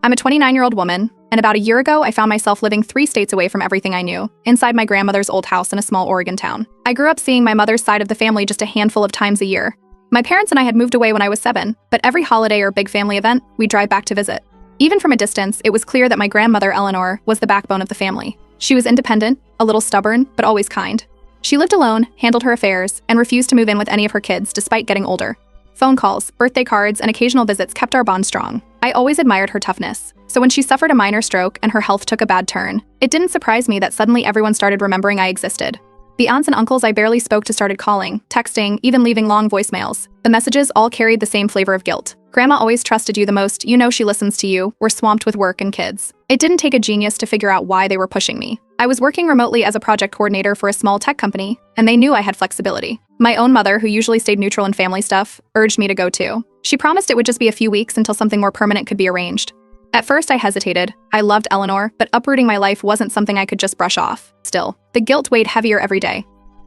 I'm a 29-year-old woman, and about a year ago, I found myself living 3 states away from everything I knew, inside my grandmother's old house in a small Oregon town. I grew up seeing my mother's side of the family just a handful of times a year. My parents and I had moved away when I was 7, but every holiday or big family event, we'd drive back to visit. Even from a distance, it was clear that my grandmother, Eleanor, was the backbone of the family. She was independent, a little stubborn, but always kind. She lived alone, handled her affairs, and refused to move in with any of her kids despite getting older. Phone calls, birthday cards, and occasional visits kept our bond strong. I always admired her toughness. So when she suffered a minor stroke and her health took a bad turn, it didn't surprise me that suddenly everyone started remembering I existed. The aunts and uncles I barely spoke to started calling, texting, even leaving long voicemails. The messages all carried the same flavor of guilt. Grandma always trusted you the most, you know she listens to you, we're swamped with work and kids. It didn't take a genius to figure out why they were pushing me. I was working remotely as a project coordinator for a small tech company, and they knew I had flexibility. My own mother, who usually stayed neutral in family stuff, urged me to go too. She promised it would just be a few weeks until something more permanent could be arranged. At first, I hesitated. I loved Eleanor, but uprooting my life wasn't something I could just brush off. Still, the guilt weighed heavier every day.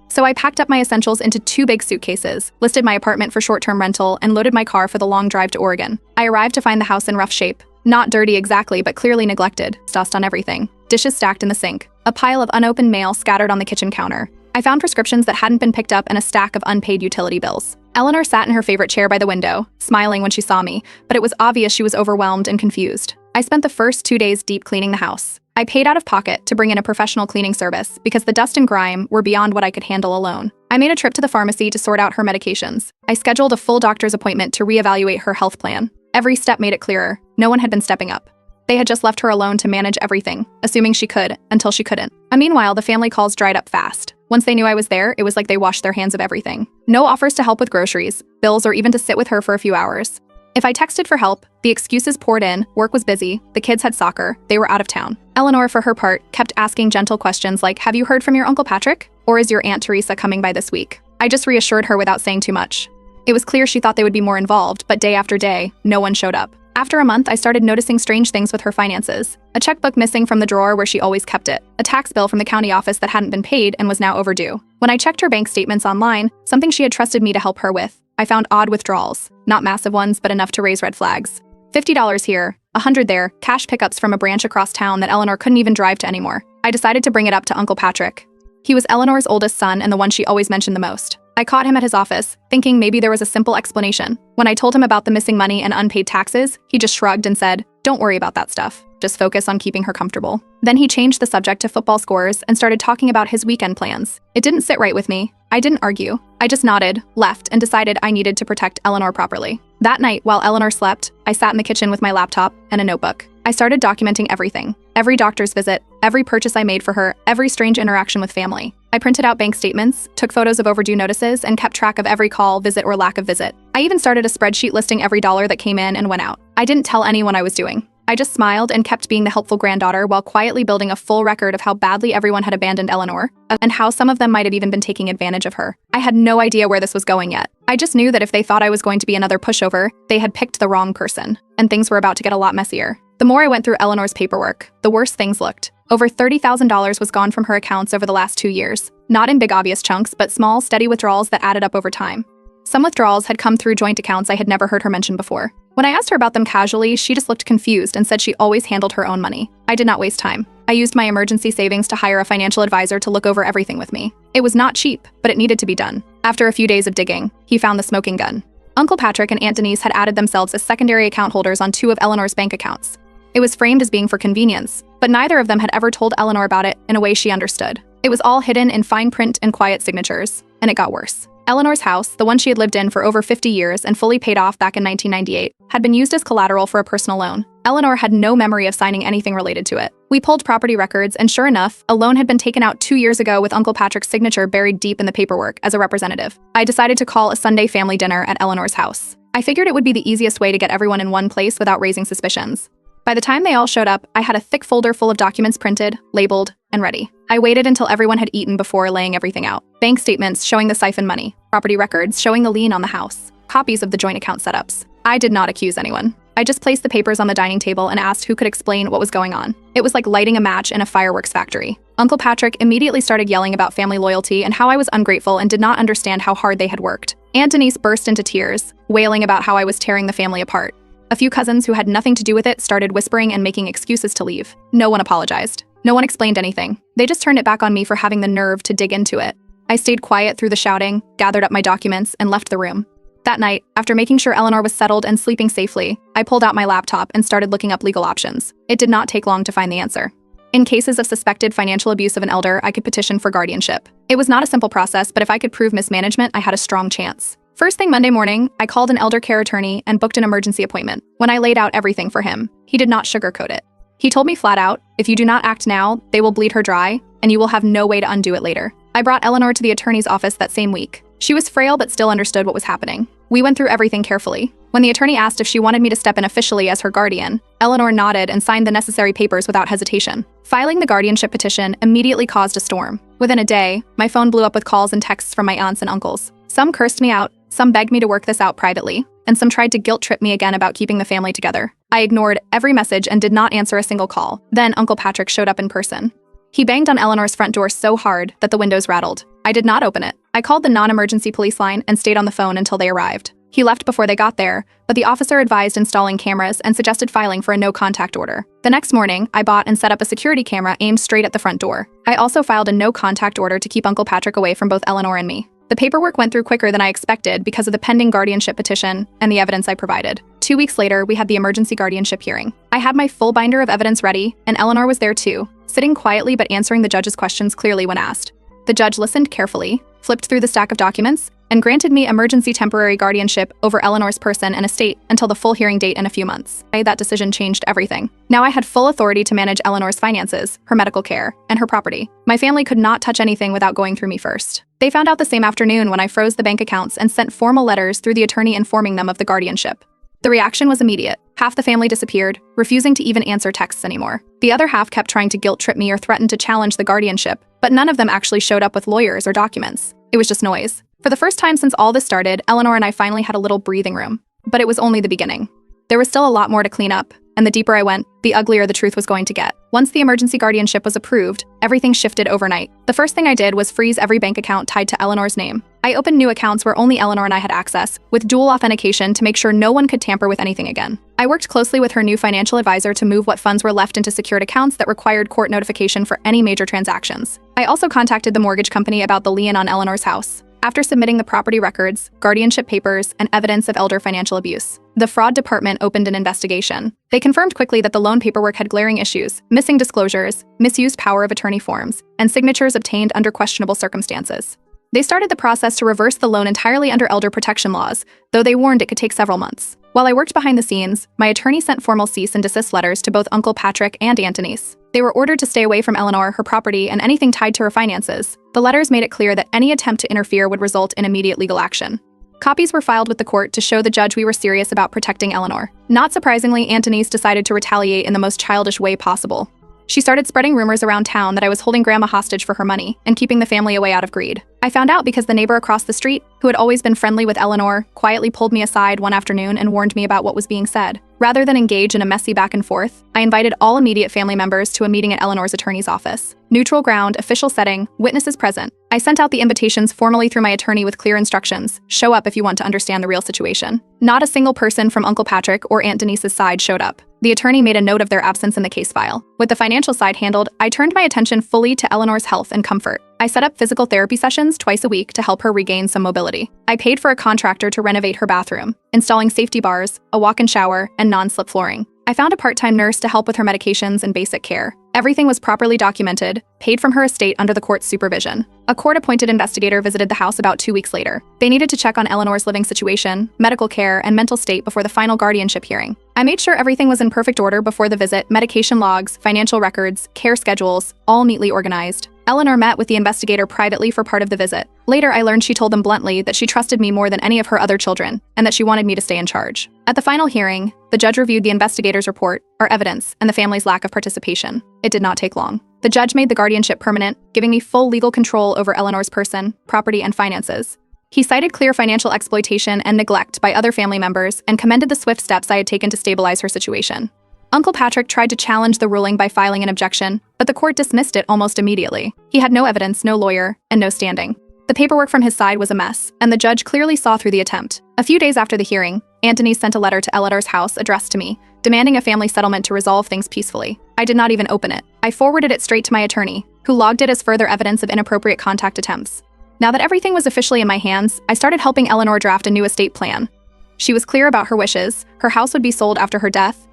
So I packed up my essentials into 2 big suitcases, listed my apartment for short-term rental, and loaded my car for the long drive to Oregon. I arrived to find the house in rough shape. Not dirty exactly, but clearly neglected. Dust on everything. Dishes stacked in the sink. A pile of unopened mail scattered on the kitchen counter. I found prescriptions that hadn't been picked up and a stack of unpaid utility bills. Eleanor sat in her favorite chair by the window, smiling when she saw me, but it was obvious she was overwhelmed and confused. I spent the first 2 days deep cleaning the house. I paid out of pocket to bring in a professional cleaning service because the dust and grime were beyond what I could handle alone. I made a trip to the pharmacy to sort out her medications. I scheduled a full doctor's appointment to reevaluate her health plan. Every step made it clearer. No one had been stepping up. They had just left her alone to manage everything, assuming she could, until she couldn't. Meanwhile, the family calls dried up fast. Once they knew I was there, it was like they washed their hands of everything. No offers to help with groceries, bills, or even to sit with her for a few hours. If I texted for help, the excuses poured in, work was busy, the kids had soccer, they were out of town. Eleanor, for her part, kept asking gentle questions like, have you heard from your Uncle Patrick? Or is your Aunt Teresa coming by this week? I just reassured her without saying too much. It was clear she thought they would be more involved, but day after day, no one showed up. After a month, I started noticing strange things with her finances. A checkbook missing from the drawer where she always kept it. A tax bill from the county office that hadn't been paid and was now overdue. When I checked her bank statements online, something she had trusted me to help her with, I found odd withdrawals. Not massive ones, but enough to raise red flags. $50 here, $100 there, cash pickups from a branch across town that Eleanor couldn't even drive to anymore. I decided to bring it up to Uncle Patrick. He was Eleanor's oldest son and the one she always mentioned the most. I caught him at his office, thinking maybe there was a simple explanation. When I told him about the missing money and unpaid taxes, he just shrugged and said, "Don't worry about that stuff. Just focus on keeping her comfortable." Then he changed the subject to football scores and started talking about his weekend plans. It didn't sit right with me. I didn't argue. I just nodded, left, and decided I needed to protect Eleanor properly. That night, while Eleanor slept, I sat in the kitchen with my laptop and a notebook. I started documenting everything. Every doctor's visit, every purchase I made for her, every strange interaction with family. I printed out bank statements, took photos of overdue notices, and kept track of every call, visit, or lack of visit. I even started a spreadsheet listing every dollar that came in and went out. I didn't tell anyone I was doing. I just smiled and kept being the helpful granddaughter while quietly building a full record of how badly everyone had abandoned Eleanor, and how some of them might have even been taking advantage of her. I had no idea where this was going yet. I just knew that if they thought I was going to be another pushover, they had picked the wrong person, and things were about to get a lot messier. The more I went through Eleanor's paperwork, the worse things looked. Over $30,000 was gone from her accounts over the last 2 years. Not in big obvious chunks, but small, steady withdrawals that added up over time. Some withdrawals had come through joint accounts I had never heard her mention before. When I asked her about them casually, she just looked confused and said she always handled her own money. I did not waste time. I used my emergency savings to hire a financial advisor to look over everything with me. It was not cheap, but it needed to be done. After a few days of digging, he found the smoking gun. Uncle Patrick and Aunt Denise had added themselves as secondary account holders on 2 of Eleanor's bank accounts. It was framed as being for convenience, but neither of them had ever told Eleanor about it in a way she understood. It was all hidden in fine print and quiet signatures, and it got worse. Eleanor's house, the one she had lived in for over 50 years and fully paid off back in 1998, had been used as collateral for a personal loan. Eleanor had no memory of signing anything related to it. We pulled property records, and sure enough, a loan had been taken out 2 years ago with Uncle Patrick's signature buried deep in the paperwork as a representative. I decided to call a Sunday family dinner at Eleanor's house. I figured it would be the easiest way to get everyone in one place without raising suspicions. By the time they all showed up, I had a thick folder full of documents printed, labeled, and ready. I waited until everyone had eaten before laying everything out. Bank statements showing the siphon money, property records showing the lien on the house, copies of the joint account setups. I did not accuse anyone. I just placed the papers on the dining table and asked who could explain what was going on. It was like lighting a match in a fireworks factory. Uncle Patrick immediately started yelling about family loyalty and how I was ungrateful and did not understand how hard they had worked. Aunt Denise burst into tears, wailing about how I was tearing the family apart. A few cousins who had nothing to do with it started whispering and making excuses to leave. No one apologized. No one explained anything. They just turned it back on me for having the nerve to dig into it. I stayed quiet through the shouting, gathered up my documents, and left the room. That night, after making sure Eleanor was settled and sleeping safely, I pulled out my laptop and started looking up legal options. It did not take long to find the answer. In cases of suspected financial abuse of an elder, I could petition for guardianship. It was not a simple process, but if I could prove mismanagement, I had a strong chance. First thing Monday morning, I called an elder care attorney and booked an emergency appointment. When I laid out everything for him, he did not sugarcoat it. He told me flat out, if you do not act now, they will bleed her dry, and you will have no way to undo it later. I brought Eleanor to the attorney's office that same week. She was frail but still understood what was happening. We went through everything carefully. When the attorney asked if she wanted me to step in officially as her guardian, Eleanor nodded and signed the necessary papers without hesitation. Filing the guardianship petition immediately caused a storm. Within a day, my phone blew up with calls and texts from my aunts and uncles. Some cursed me out, some begged me to work this out privately, and some tried to guilt-trip me again about keeping the family together. I ignored every message and did not answer a single call. Then Uncle Patrick showed up in person. He banged on Eleanor's front door so hard that the windows rattled. I did not open it. I called the non-emergency police line and stayed on the phone until they arrived. He left before they got there, but the officer advised installing cameras and suggested filing for a no-contact order. The next morning, I bought and set up a security camera aimed straight at the front door. I also filed a no-contact order to keep Uncle Patrick away from both Eleanor and me. The paperwork went through quicker than I expected because of the pending guardianship petition and the evidence I provided. 2 weeks later, we had the emergency guardianship hearing. I had my full binder of evidence ready, and Eleanor was there too, sitting quietly but answering the judge's questions clearly when asked. The judge listened carefully, flipped through the stack of documents, and granted me emergency temporary guardianship over Eleanor's person and estate until the full hearing date in a few months. That decision changed everything. Now I had full authority to manage Eleanor's finances, her medical care, and her property. My family could not touch anything without going through me first. They found out the same afternoon when I froze the bank accounts and sent formal letters through the attorney informing them of the guardianship. The reaction was immediate. Half the family disappeared, refusing to even answer texts anymore. The other half kept trying to guilt-trip me or threaten to challenge the guardianship, but none of them actually showed up with lawyers or documents. It was just noise. For the first time since all this started, Eleanor and I finally had a little breathing room. But it was only the beginning. There was still a lot more to clean up, and the deeper I went, the uglier the truth was going to get. Once the emergency guardianship was approved, everything shifted overnight. The first thing I did was freeze every bank account tied to Eleanor's name. I opened new accounts where only Eleanor and I had access, with dual authentication to make sure no one could tamper with anything again. I worked closely with her new financial advisor to move what funds were left into secured accounts that required court notification for any major transactions. I also contacted the mortgage company about the lien on Eleanor's house. After submitting the property records, guardianship papers, and evidence of elder financial abuse, the fraud department opened an investigation. They confirmed quickly that the loan paperwork had glaring issues, missing disclosures, misused power of attorney forms, and signatures obtained under questionable circumstances. They started the process to reverse the loan entirely under elder protection laws, though they warned it could take several months. While I worked behind the scenes, my attorney sent formal cease and desist letters to both Uncle Patrick and Aunt Denise. They were ordered to stay away from Eleanor, her property, and anything tied to her finances. The letters made it clear that any attempt to interfere would result in immediate legal action. Copies were filed with the court to show the judge we were serious about protecting Eleanor. Not surprisingly, Aunt Denise decided to retaliate in the most childish way possible. She started spreading rumors around town that I was holding Grandma hostage for her money and keeping the family away out of greed. I found out because the neighbor across the street, who had always been friendly with Eleanor, quietly pulled me aside one afternoon and warned me about what was being said. Rather than engage in a messy back and forth, I invited all immediate family members to a meeting at Eleanor's attorney's office. Neutral ground, official setting, witnesses present. I sent out the invitations formally through my attorney with clear instructions. Show up if you want to understand the real situation. Not a single person from Uncle Patrick or Aunt Denise's side showed up. The attorney made a note of their absence in the case file. With the financial side handled, I turned my attention fully to Eleanor's health and comfort. I set up physical therapy sessions twice a week to help her regain some mobility. I paid for a contractor to renovate her bathroom, installing safety bars, a walk-in shower, and non-slip flooring. I found a part-time nurse to help with her medications and basic care. Everything was properly documented, paid from her estate under the court's supervision. A court-appointed investigator visited the house about 2 weeks later. They needed to check on Eleanor's living situation, medical care, and mental state before the final guardianship hearing. I made sure everything was in perfect order before the visit: medication logs, financial records, care schedules, all neatly organized. Eleanor met with the investigator privately for part of the visit. Later, I learned she told them bluntly that she trusted me more than any of her other children, and that she wanted me to stay in charge. At the final hearing, the judge reviewed the investigator's report, our evidence, and the family's lack of participation. It did not take long. The judge made the guardianship permanent, giving me full legal control over Eleanor's person, property, and finances. He cited clear financial exploitation and neglect by other family members and commended the swift steps I had taken to stabilize her situation. Uncle Patrick tried to challenge the ruling by filing an objection, but the court dismissed it almost immediately. He had no evidence, no lawyer, and no standing. The paperwork from his side was a mess, and the judge clearly saw through the attempt. A few days after the hearing, Aunt Denise sent a letter to Eleanor's house addressed to me, demanding a family settlement to resolve things peacefully. I did not even open it. I forwarded it straight to my attorney, who logged it as further evidence of inappropriate contact attempts. Now that everything was officially in my hands, I started helping Eleanor draft a new estate plan. She was clear about her wishes. Her house would be sold after her death,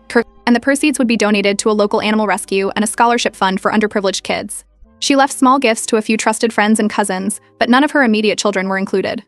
and the proceeds would be donated to a local animal rescue and a scholarship fund for underprivileged kids. She left small gifts to a few trusted friends and cousins, but none of her immediate children were included.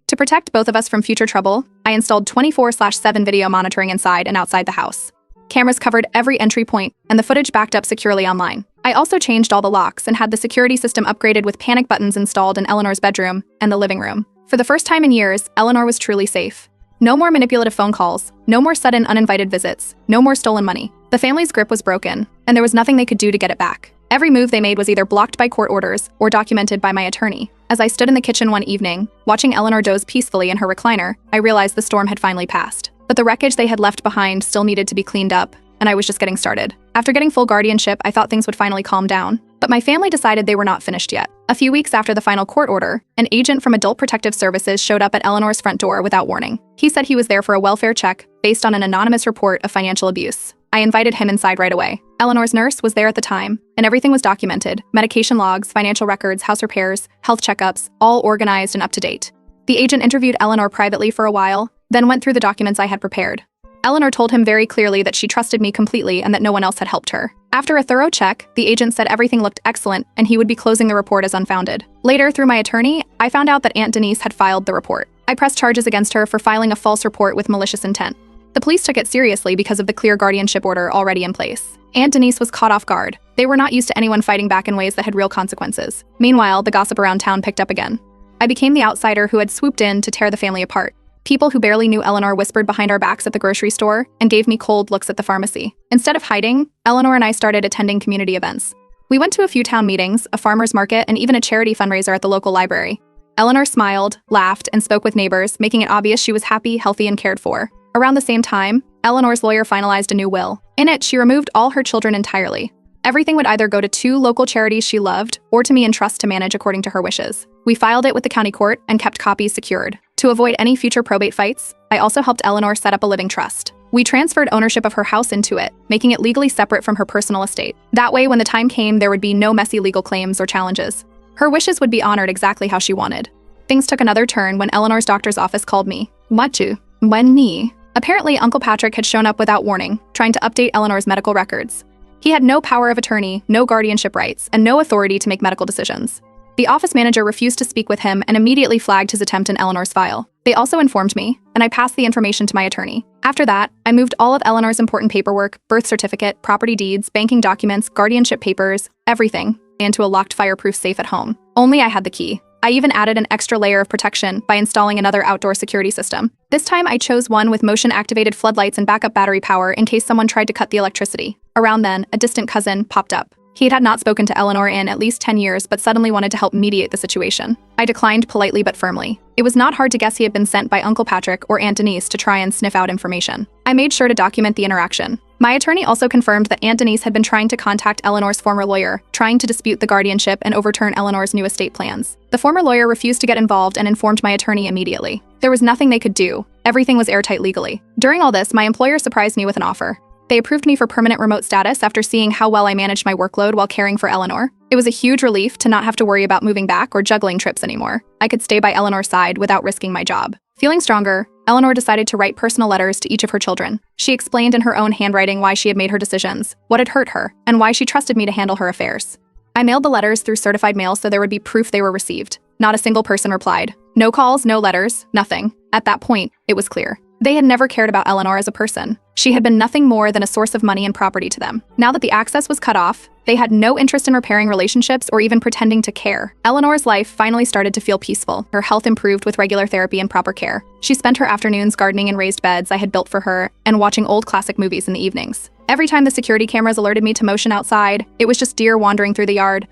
To protect both of us from future trouble, I installed 24/7 video monitoring inside and outside the house. Cameras covered every entry point, and the footage backed up securely online. I also changed all the locks and had the security system upgraded with panic buttons installed in Eleanor's bedroom and the living room. For the first time in years, Eleanor was truly safe. No more manipulative phone calls, no more sudden uninvited visits, no more stolen money. The family's grip was broken, and there was nothing they could do to get it back. Every move they made was either blocked by court orders or documented by my attorney. As I stood in the kitchen one evening, watching Eleanor doze peacefully in her recliner, I realized the storm had finally passed. But the wreckage they had left behind still needed to be cleaned up, and I was just getting started. After getting full guardianship, I thought things would finally calm down. But my family decided they were not finished yet. A few weeks after the final court order, an agent from Adult Protective Services showed up at Eleanor's front door without warning. He said he was there for a welfare check based on an anonymous report of financial abuse. I invited him inside right away. Eleanor's nurse was there at the time, and everything was documented: medication logs, financial records, house repairs, health checkups, all organized and up to date. The agent interviewed Eleanor privately for a while, then went through the documents I had prepared. Eleanor told him very clearly that she trusted me completely and that no one else had helped her. After a thorough check, the agent said everything looked excellent and he would be closing the report as unfounded. Later, through my attorney, I found out that Aunt Denise had filed the report. I pressed charges against her for filing a false report with malicious intent. The police took it seriously because of the clear guardianship order already in place. Aunt Denise was caught off guard. They were not used to anyone fighting back in ways that had real consequences. Meanwhile, the gossip around town picked up again. I became the outsider who had swooped in to tear the family apart. People who barely knew Eleanor whispered behind our backs at the grocery store and gave me cold looks at the pharmacy. Instead of hiding, Eleanor and I started attending community events. We went to a few town meetings, a farmer's market, and even a charity fundraiser at the local library. Eleanor smiled, laughed, and spoke with neighbors, making it obvious she was happy, healthy, and cared for. Around the same time, Eleanor's lawyer finalized a new will. In it, she removed all her children entirely. Everything would either go to 2 local charities she loved or to me in trust to manage according to her wishes. We filed it with the county court and kept copies secured. To avoid any future probate fights, I also helped Eleanor set up a living trust. We transferred ownership of her house into it, making it legally separate from her personal estate. That way, when the time came, there would be no messy legal claims or challenges. Her wishes would be honored exactly how she wanted. Things took another turn when Eleanor's doctor's office called me. When ni? Apparently, Uncle Patrick had shown up without warning, trying to update Eleanor's medical records. He had no power of attorney, no guardianship rights, and no authority to make medical decisions. The office manager refused to speak with him and immediately flagged his attempt in Eleanor's file. They also informed me, and I passed the information to my attorney. After that, I moved all of Eleanor's important paperwork, birth certificate, property deeds, banking documents, guardianship papers, everything, into a locked fireproof safe at home. Only I had the key. I even added an extra layer of protection by installing another outdoor security system. This time I chose one with motion-activated floodlights and backup battery power in case someone tried to cut the electricity. Around then, a distant cousin popped up. He had not spoken to Eleanor in at least 10 years, but suddenly wanted to help mediate the situation. I declined politely but firmly. It was not hard to guess he had been sent by Uncle Patrick or Aunt Denise to try and sniff out information. I made sure to document the interaction. My attorney also confirmed that Aunt Denise had been trying to contact Eleanor's former lawyer, trying to dispute the guardianship and overturn Eleanor's new estate plans. The former lawyer refused to get involved and informed my attorney immediately. There was nothing they could do. Everything was airtight legally. During all this, my employer surprised me with an offer. They approved me for permanent remote status after seeing how well I managed my workload while caring for Eleanor. It was a huge relief to not have to worry about moving back or juggling trips anymore. I could stay by Eleanor's side without risking my job. Feeling stronger, Eleanor decided to write personal letters to each of her children. She explained in her own handwriting why she had made her decisions, what had hurt her, and why she trusted me to handle her affairs. I mailed the letters through certified mail so there would be proof they were received. Not a single person replied. No calls, no letters, nothing. At that point, it was clear. They had never cared about Eleanor as a person. She had been nothing more than a source of money and property to them. Now that the access was cut off, they had no interest in repairing relationships or even pretending to care. Eleanor's life finally started to feel peaceful. Her health improved with regular therapy and proper care. She spent her afternoons gardening in raised beds I had built for her and watching old classic movies in the evenings. Every time the security cameras alerted me to motion outside, it was just deer wandering through the yard,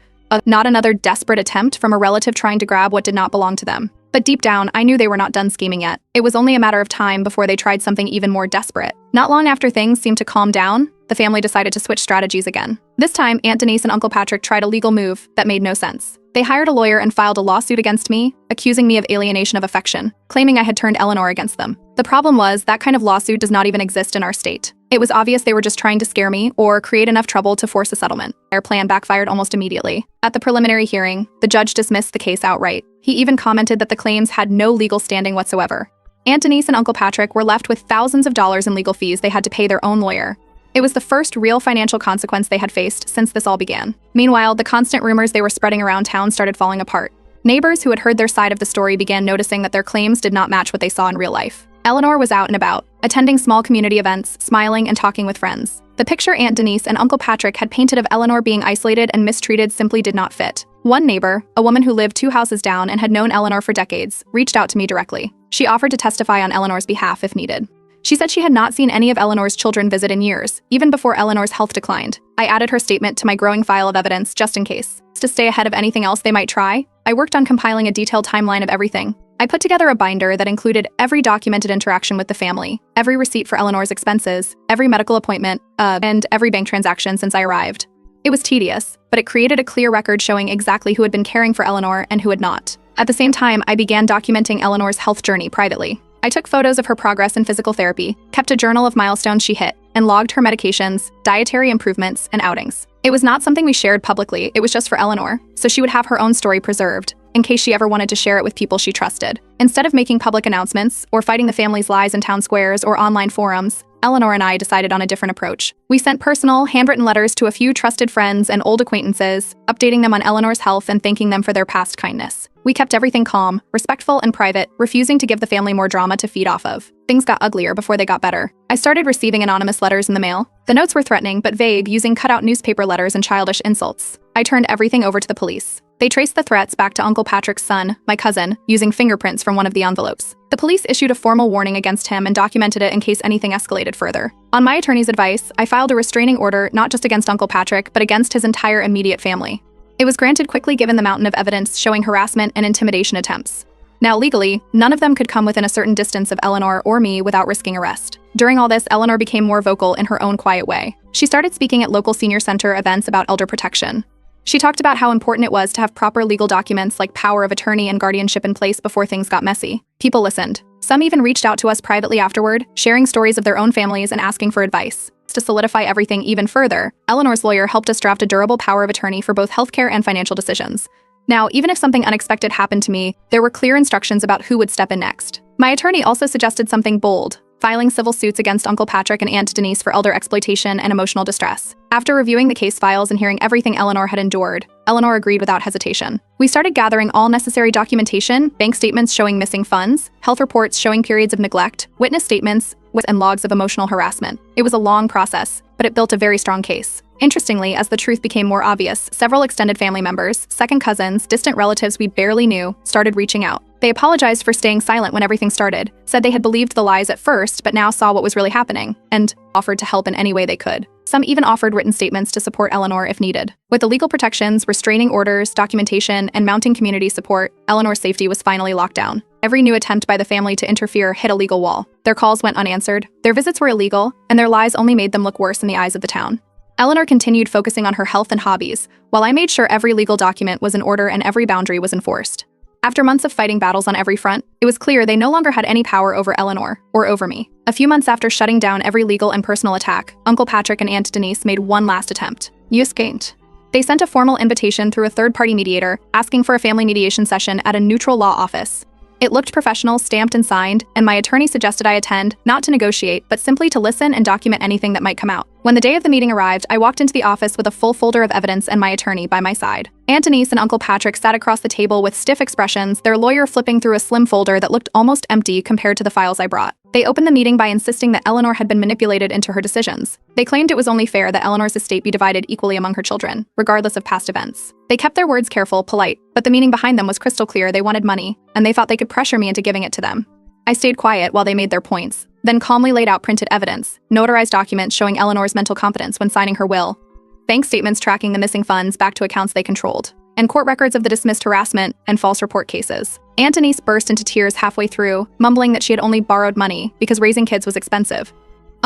not another desperate attempt from a relative trying to grab what did not belong to them. But deep down, I knew they were not done scheming yet. It was only a matter of time before they tried something even more desperate. Not long after things seemed to calm down, the family decided to switch strategies again. This time, Aunt Denise and Uncle Patrick tried a legal move that made no sense. They hired a lawyer and filed a lawsuit against me, accusing me of alienation of affection, claiming I had turned Eleanor against them. The problem was, that kind of lawsuit does not even exist in our state. It was obvious they were just trying to scare me or create enough trouble to force a settlement. Their plan backfired almost immediately. At the preliminary hearing, the judge dismissed the case outright. He even commented that the claims had no legal standing whatsoever. Aunt Denise and Uncle Patrick were left with thousands of dollars in legal fees they had to pay their own lawyer. It was the first real financial consequence they had faced since this all began. Meanwhile, the constant rumors they were spreading around town started falling apart. Neighbors who had heard their side of the story began noticing that their claims did not match what they saw in real life. Eleanor was out and about, attending small community events, smiling and talking with friends. The picture Aunt Denise and Uncle Patrick had painted of Eleanor being isolated and mistreated simply did not fit. One neighbor, a woman who lived 2 houses down and had known Eleanor for decades, reached out to me directly. She offered to testify on Eleanor's behalf if needed. She said she had not seen any of Eleanor's children visit in years, even before Eleanor's health declined. I added her statement to my growing file of evidence just in case. To stay ahead of anything else they might try, I worked on compiling a detailed timeline of everything. I put together a binder that included every documented interaction with the family, every receipt for Eleanor's expenses, every medical appointment, and every bank transaction since I arrived. It was tedious, but it created a clear record showing exactly who had been caring for Eleanor and who had not. At the same time, I began documenting Eleanor's health journey privately. I took photos of her progress in physical therapy, kept a journal of milestones she hit, and logged her medications, dietary improvements, and outings. It was not something we shared publicly, it was just for Eleanor, so she would have her own story preserved, in case she ever wanted to share it with people she trusted. Instead of making public announcements, or fighting the family's lies in town squares or online forums, Eleanor and I decided on a different approach. We sent personal, handwritten letters to a few trusted friends and old acquaintances, updating them on Eleanor's health and thanking them for their past kindness. We kept everything calm, respectful, and private, refusing to give the family more drama to feed off of. Things got uglier before they got better. I started receiving anonymous letters in the mail. The notes were threatening but vague, using cut-out newspaper letters and childish insults. I turned everything over to the police. They traced the threats back to Uncle Patrick's son, my cousin, using fingerprints from one of the envelopes. The police issued a formal warning against him and documented it in case anything escalated further. On my attorney's advice, I filed a restraining order not just against Uncle Patrick, but against his entire immediate family. It was granted quickly given the mountain of evidence showing harassment and intimidation attempts. Now legally, none of them could come within a certain distance of Eleanor or me without risking arrest. During all this, Eleanor became more vocal in her own quiet way. She started speaking at local senior center events about elder protection. She talked about how important it was to have proper legal documents like power of attorney and guardianship in place before things got messy. People listened. Some even reached out to us privately afterward, sharing stories of their own families and asking for advice. To solidify everything even further, Eleanor's lawyer helped us draft a durable power of attorney for both healthcare and financial decisions. Now, even if something unexpected happened to me, there were clear instructions about who would step in next. My attorney also suggested something bold: filing civil suits against Uncle Patrick and Aunt Denise for elder exploitation and emotional distress. After reviewing the case files and hearing everything Eleanor had endured, Eleanor agreed without hesitation. We started gathering all necessary documentation, bank statements showing missing funds, health reports showing periods of neglect, witness statements, and logs of emotional harassment. It was a long process, but it built a very strong case. Interestingly, as the truth became more obvious, several extended family members, second cousins, distant relatives we barely knew, started reaching out. They apologized for staying silent when everything started, said they had believed the lies at first but now saw what was really happening, and offered to help in any way they could. Some even offered written statements to support Eleanor if needed. With the legal protections, restraining orders, documentation, and mounting community support, Eleanor's safety was finally locked down. Every new attempt by the family to interfere hit a legal wall. Their calls went unanswered, their visits were illegal, and their lies only made them look worse in the eyes of the town. Eleanor continued focusing on her health and hobbies, while I made sure every legal document was in order and every boundary was enforced. After months of fighting battles on every front, it was clear they no longer had any power over Eleanor, or over me. A few months after shutting down every legal and personal attack, Uncle Patrick and Aunt Denise made one last attempt. They sent a formal invitation through a third-party mediator, asking for a family mediation session at a neutral law office. It looked professional, stamped and signed, and my attorney suggested I attend, not to negotiate, but simply to listen and document anything that might come out. When the day of the meeting arrived, I walked into the office with a full folder of evidence and my attorney by my side. Aunt Denise and Uncle Patrick sat across the table with stiff expressions, their lawyer flipping through a slim folder that looked almost empty compared to the files I brought. They opened the meeting by insisting that Eleanor had been manipulated into her decisions. They claimed it was only fair that Eleanor's estate be divided equally among her children, regardless of past events. They kept their words careful, polite, but the meaning behind them was crystal clear. They wanted money, and they thought they could pressure me into giving it to them. I stayed quiet while they made their points, then calmly laid out printed evidence, notarized documents showing Eleanor's mental competence when signing her will, bank statements tracking the missing funds back to accounts they controlled, and court records of the dismissed harassment and false report cases. Aunt Denise burst into tears halfway through, mumbling that she had only borrowed money because raising kids was expensive.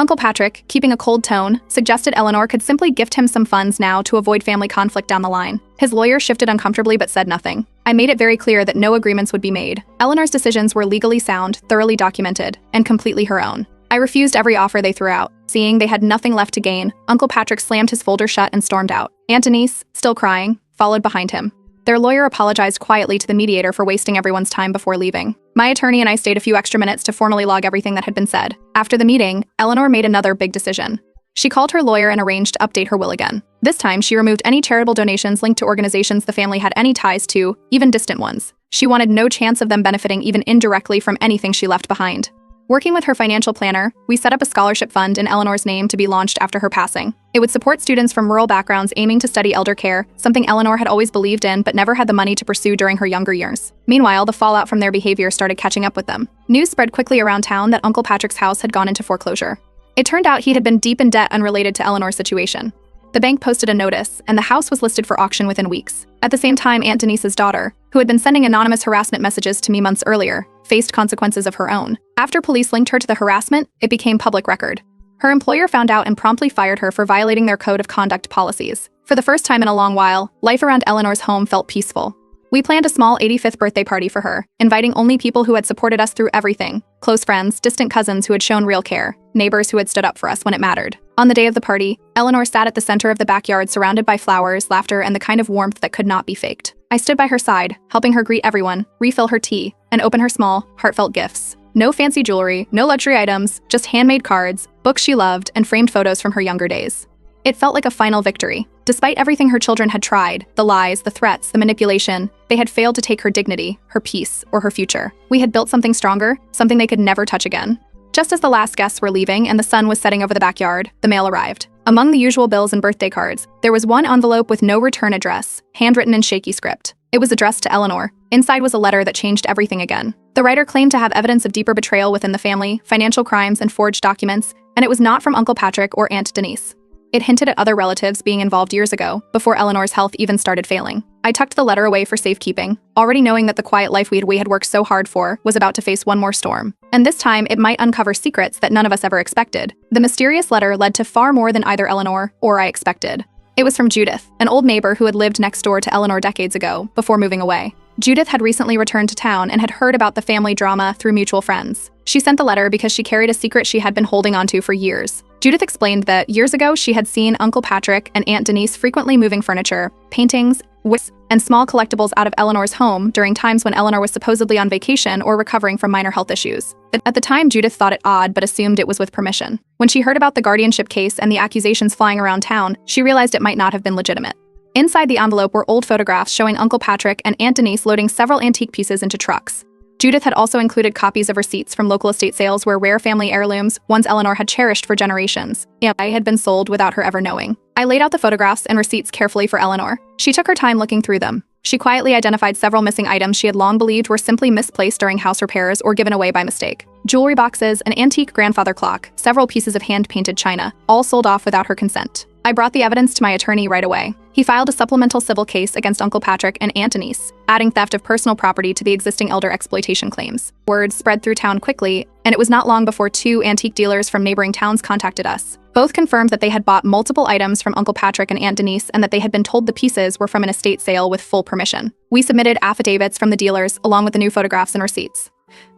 Uncle Patrick, keeping a cold tone, suggested Eleanor could simply gift him some funds now to avoid family conflict down the line. His lawyer shifted uncomfortably but said nothing. I made it very clear that no agreements would be made. Eleanor's decisions were legally sound, thoroughly documented, and completely her own. I refused every offer they threw out. Seeing they had nothing left to gain, Uncle Patrick slammed his folder shut and stormed out. Aunt Denise, still crying, followed behind him. Their lawyer apologized quietly to the mediator for wasting everyone's time before leaving. My attorney and I stayed a few extra minutes to formally log everything that had been said. After the meeting, Eleanor made another big decision. She called her lawyer and arranged to update her will again. This time, she removed any charitable donations linked to organizations the family had any ties to, even distant ones. She wanted no chance of them benefiting even indirectly from anything she left behind. Working with her financial planner, we set up a scholarship fund in Eleanor's name to be launched after her passing. It would support students from rural backgrounds aiming to study elder care, something Eleanor had always believed in but never had the money to pursue during her younger years. Meanwhile, the fallout from their behavior started catching up with them. News spread quickly around town that Uncle Patrick's house had gone into foreclosure. It turned out he had been deep in debt unrelated to Eleanor's situation. The bank posted a notice, and the house was listed for auction within weeks. At the same time, Aunt Denise's daughter, who had been sending anonymous harassment messages to me months earlier, faced consequences of her own. After police linked her to the harassment, it became public record. Her employer found out and promptly fired her for violating their code of conduct policies. For the first time in a long while, life around Eleanor's home felt peaceful. We planned a small 85th birthday party for her, inviting only people who had supported us through everything: close friends, distant cousins who had shown real care, neighbors who had stood up for us when it mattered. On the day of the party, Eleanor sat at the center of the backyard surrounded by flowers, laughter, and the kind of warmth that could not be faked. I stood by her side, helping her greet everyone, refill her tea, and open her small, heartfelt gifts. No fancy jewelry, no luxury items, just handmade cards, books she loved, and framed photos from her younger days. It felt like a final victory. Despite everything her children had tried, the lies, the threats, the manipulation, they had failed to take her dignity, her peace, or her future. We had built something stronger, something they could never touch again. Just as the last guests were leaving and the sun was setting over the backyard, the mail arrived. Among the usual bills and birthday cards, there was one envelope with no return address, handwritten in shaky script. It was addressed to Eleanor. Inside was a letter that changed everything again. The writer claimed to have evidence of deeper betrayal within the family, financial crimes, and forged documents, and it was not from Uncle Patrick or Aunt Denise. It hinted at other relatives being involved years ago, before Eleanor's health even started failing. I tucked the letter away for safekeeping, already knowing that the quiet life we had worked so hard for was about to face one more storm. And this time, it might uncover secrets that none of us ever expected. The mysterious letter led to far more than either Eleanor or I expected. It was from Judith, an old neighbor who had lived next door to Eleanor decades ago, before moving away. Judith had recently returned to town and had heard about the family drama through mutual friends. She sent the letter because she carried a secret she had been holding onto for years. Judith explained that years ago she had seen Uncle Patrick and Aunt Denise frequently moving furniture, paintings, whisks, and small collectibles out of Eleanor's home during times when Eleanor was supposedly on vacation or recovering from minor health issues. At the time, Judith thought it odd but assumed it was with permission. When she heard about the guardianship case and the accusations flying around town, she realized it might not have been legitimate. Inside the envelope were old photographs showing Uncle Patrick and Aunt Denise loading several antique pieces into trucks. Judith had also included copies of receipts from local estate sales where rare family heirlooms, ones Eleanor had cherished for generations, had been sold without her ever knowing. I laid out the photographs and receipts carefully for Eleanor. She took her time looking through them. She quietly identified several missing items she had long believed were simply misplaced during house repairs or given away by mistake. Jewelry boxes, an antique grandfather clock, several pieces of hand-painted china, all sold off without her consent. I brought the evidence to my attorney right away. He filed a supplemental civil case against Uncle Patrick and Aunt Denise, adding theft of personal property to the existing elder exploitation claims. Word spread through town quickly, and it was not long before 2 antique dealers from neighboring towns contacted us. Both confirmed that they had bought multiple items from Uncle Patrick and Aunt Denise and that they had been told the pieces were from an estate sale with full permission. We submitted affidavits from the dealers along with the new photographs and receipts.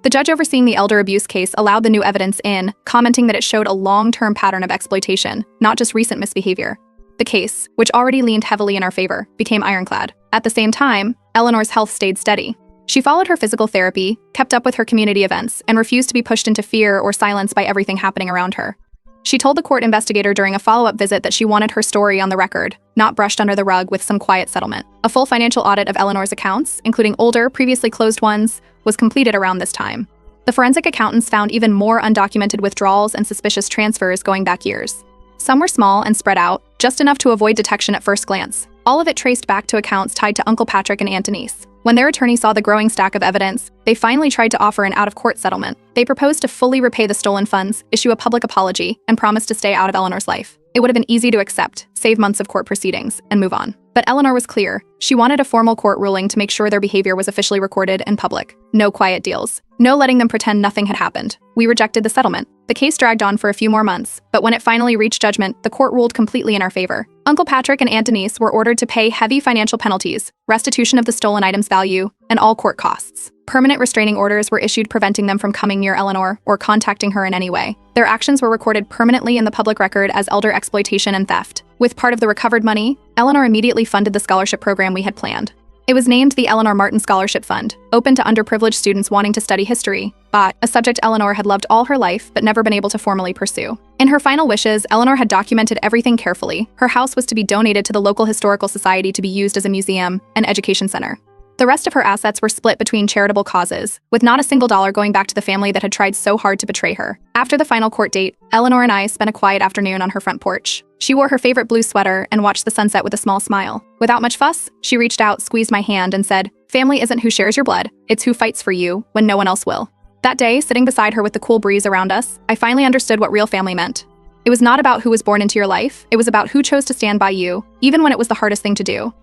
The judge overseeing the elder abuse case allowed the new evidence in, commenting that it showed a long-term pattern of exploitation, not just recent misbehavior. The case, which already leaned heavily in our favor, became ironclad. At the same time, Eleanor's health stayed steady. She followed her physical therapy, kept up with her community events, and refused to be pushed into fear or silence by everything happening around her. She told the court investigator during a follow-up visit that she wanted her story on the record, not brushed under the rug with some quiet settlement. A full financial audit of Eleanor's accounts, including older, previously closed ones, was completed around this time. The forensic accountants found even more undocumented withdrawals and suspicious transfers going back years. Some were small and spread out, just enough to avoid detection at first glance. All of it traced back to accounts tied to Uncle Patrick and Aunt Denise. When their attorney saw the growing stack of evidence, they finally tried to offer an out-of-court settlement. They proposed to fully repay the stolen funds, issue a public apology, and promise to stay out of Eleanor's life. It would have been easy to accept, save months of court proceedings, and move on. But Eleanor was clear. She wanted a formal court ruling to make sure their behavior was officially recorded and public. No quiet deals. No letting them pretend nothing had happened. We rejected the settlement. The The case dragged on for a few more months, but when it finally reached judgment, the court ruled completely in our favor. Uncle Patrick and Aunt Denise were ordered to pay heavy financial penalties, restitution of the stolen item's value, and all court costs. Permanent restraining orders were issued preventing them from coming near Eleanor or contacting her in any way. Their actions were recorded permanently in the public record as elder exploitation and theft. With part of the recovered money, Eleanor immediately funded the scholarship program we had planned. It was named the Eleanor Martin Scholarship Fund, open to underprivileged students wanting to study history, a subject Eleanor had loved all her life but never been able to formally pursue. In her final wishes, Eleanor had documented everything carefully. Her house was to be donated to the local historical society to be used as a museum and education center. The rest of her assets were split between charitable causes, with not a single dollar going back to the family that had tried so hard to betray her. After the final court date, Eleanor and I spent a quiet afternoon on her front porch. She wore her favorite blue sweater and watched the sunset with a small smile. Without much fuss, she reached out, squeezed my hand, and said, "Family isn't who shares your blood, it's who fights for you when no one else will." That day, sitting beside her with the cool breeze around us, I finally understood what real family meant. It was not about who was born into your life, it was about who chose to stand by you, even when it was the hardest thing to do.